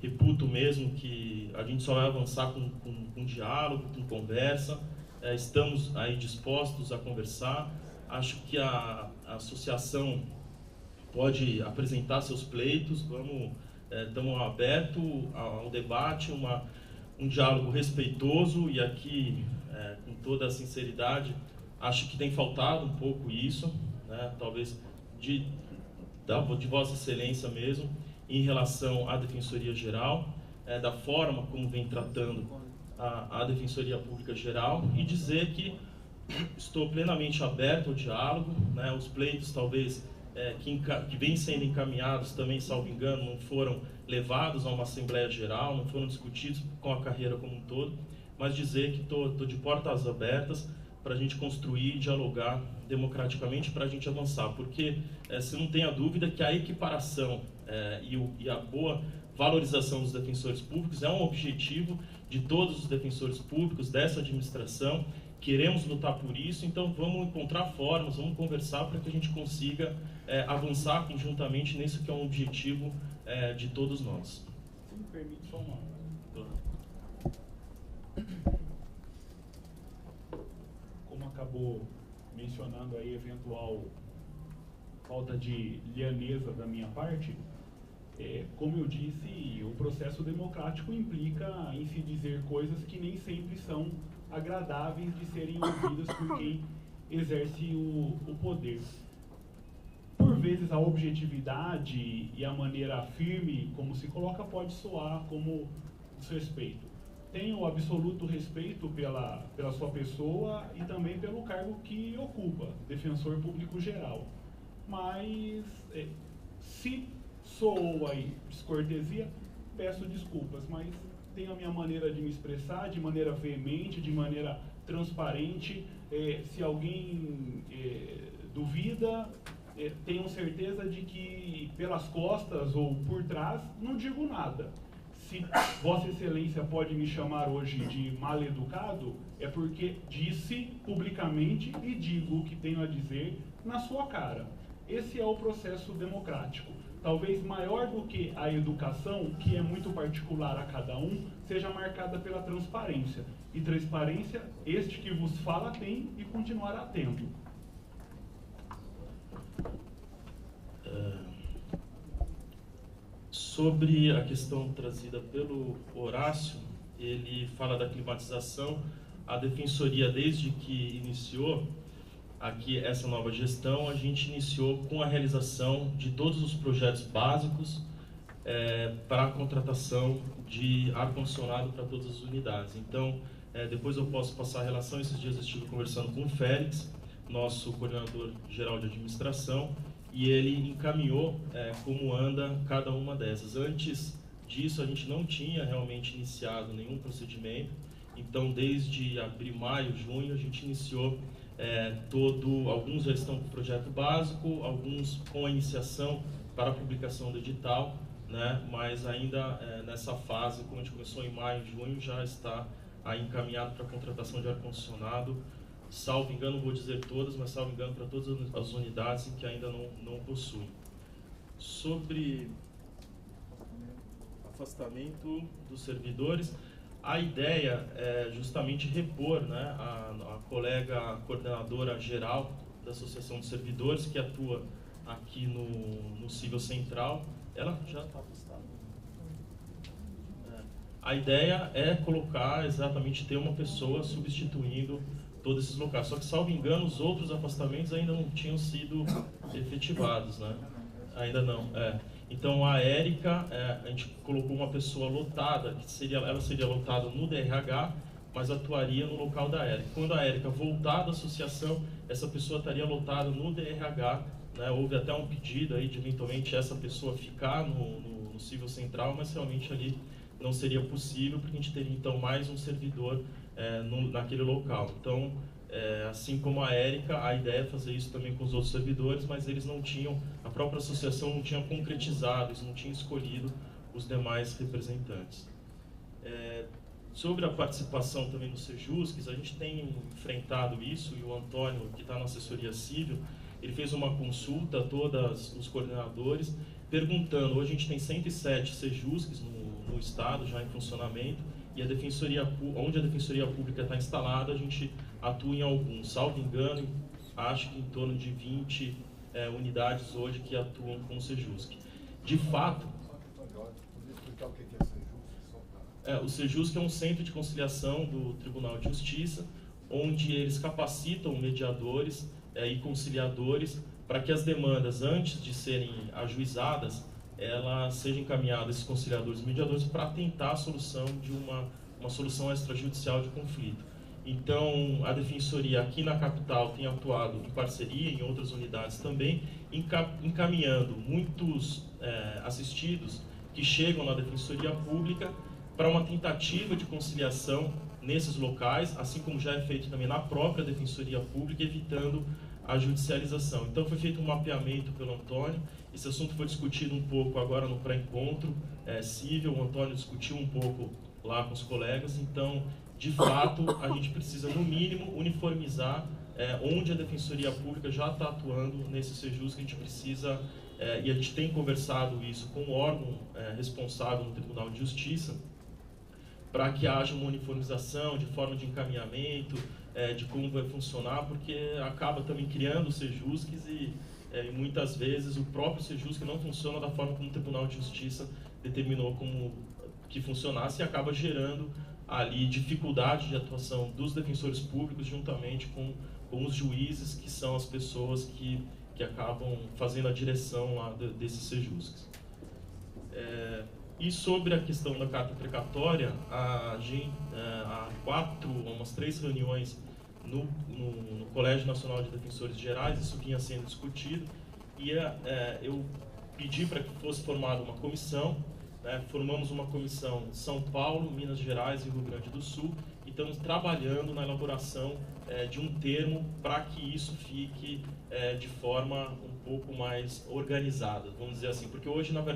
reputo mesmo que a gente só vai avançar com diálogo, com conversa. Estamos aí dispostos a conversar. Acho que a associação pode apresentar seus pleitos. Estamos abertos ao debate, um diálogo respeitoso, e aqui, com toda a sinceridade, acho que tem faltado um pouco isso, né? Talvez de Vossa Excelência mesmo, em relação à Defensoria Geral, da forma como vem tratando a Defensoria Pública Geral, e dizer que estou plenamente aberto ao diálogo, né? Os pleitos talvez que vêm sendo encaminhados também, salvo engano, não foram levados a uma Assembleia Geral, não foram discutidos com a carreira como um todo, mas dizer que estou de portas abertas para a gente construir e dialogar democraticamente, para a gente avançar, porque se não tenha dúvida que a equiparação e a boa valorização dos defensores públicos é um objetivo de todos os defensores públicos dessa administração. Queremos lutar por isso, então vamos encontrar formas, vamos conversar para que a gente consiga avançar conjuntamente nisso que é um objetivo de todos nós. Se me permite só uma... Como acabou mencionando aí eventual falta de lianeza da minha parte, como eu disse, o processo democrático implica em se dizer coisas que nem sempre são agradáveis de serem ouvidas por quem exerce o poder. Por vezes a objetividade e a maneira firme como se coloca pode soar como desrespeito. Tenho absoluto respeito pela sua pessoa e também pelo cargo que ocupa, defensor público geral. Mas se soou aí descortesia, peço desculpas, mas tenho a minha maneira de me expressar, de maneira veemente, de maneira transparente. Se alguém duvida, tenham certeza de que pelas costas ou por trás não digo nada. se Vossa Excelência pode me chamar hoje de mal educado, é porque disse publicamente e digo o que tenho a dizer na sua cara. Esse é o processo democrático. Talvez maior do que a educação, que é muito particular a cada um, seja marcada pela transparência. E transparência, este que vos fala tem e continuará tendo. Sobre a questão trazida pelo Horácio, ele fala da climatização. A Defensoria, desde que iniciou aqui essa nova gestão, a gente iniciou com a realização de todos os projetos básicos para a contratação de ar-condicionado para todas as unidades. Então, depois eu posso passar a relação. Esses dias eu estive conversando com o Félix, nosso coordenador geral de administração, e ele encaminhou como anda cada uma dessas. Antes disso, a gente não tinha realmente iniciado nenhum procedimento. Então, desde abril, maio, junho, a gente iniciou alguns já estão com o projeto básico, alguns com a iniciação para a publicação do edital, né? Mas ainda nessa fase, como a gente começou em maio, junho, já está aí encaminhado para a contratação de ar-condicionado. Salvo engano, não vou dizer todas, mas salvo engano para todas as unidades que ainda não possuem. Sobre afastamento dos servidores, a ideia é justamente repor, né, a colega coordenadora geral da Associação de Servidores, que atua aqui no Cível Central. Ela já está afastada. A ideia é colocar, exatamente, ter uma pessoa substituindo todos esses locais. Só que, salvo engano, os outros afastamentos ainda não tinham sido efetivados, né? Ainda não. Então, a Érica, a gente colocou uma pessoa lotada, ela seria lotada no DRH, mas atuaria no local da Érica. Quando a Érica voltar da associação, essa pessoa estaria lotada no DRH, né? Houve até um pedido aí de, eventualmente, essa pessoa ficar no Cível Central, mas realmente ali não seria possível, porque a gente teria, então, mais um servidor naquele local. Então, assim como a Érica, a ideia é fazer isso também com os outros servidores, mas eles não tinham, a própria associação não tinha concretizado, eles não tinham escolhido os demais representantes. Sobre a participação também no Sejusques, a gente tem enfrentado isso, e o Antônio, que está na assessoria civil, ele fez uma consulta a todos os coordenadores, perguntando, hoje a gente tem 107 Sejusques no estado, já em funcionamento, e onde a Defensoria Pública está instalada, a gente atua em alguns. Salvo engano, acho que em torno de 20 unidades hoje que atuam com o Sejusc. De fato, o Sejusc é um centro de conciliação do Tribunal de Justiça, onde eles capacitam mediadores e conciliadores para que as demandas, antes de serem ajuizadas, elas sejam encaminhadas, esses conciliadores e mediadores, para tentar a solução de uma solução extrajudicial de conflito. Então, a Defensoria aqui na capital tem atuado em parceria, em outras unidades também, encaminhando muitos assistidos que chegam na Defensoria Pública para uma tentativa de conciliação nesses locais, assim como já é feito também na própria Defensoria Pública, evitando a judicialização. Então, foi feito um mapeamento pelo Antônio. Esse assunto foi discutido um pouco agora no pré-encontro civil. O Antônio discutiu um pouco lá com os colegas. Então, de fato, a gente precisa, no mínimo, uniformizar onde a Defensoria Pública já está atuando nesse Sejusc. A gente precisa, e a gente tem conversado isso com o órgão responsável no Tribunal de Justiça, para que haja uma uniformização de forma de encaminhamento, de como vai funcionar, porque acaba também criando Sejuscs e muitas vezes o próprio Sejusc não funciona da forma como o Tribunal de Justiça determinou como que funcionasse, e acaba gerando ali dificuldade de atuação dos defensores públicos juntamente com os juízes, que são as pessoas que acabam fazendo a direção lá desses Sejuscs. E sobre a questão da carta precatória, há umas 3 reuniões no Colégio Nacional de Defensores Gerais, isso vinha sendo discutido, e eu pedi para que fosse formada uma comissão. Formamos uma comissão em São Paulo, Minas Gerais e Rio Grande do Sul, e estamos trabalhando na elaboração de um termo para que isso fique de forma um pouco mais organizada, vamos dizer assim, porque hoje, na verdade,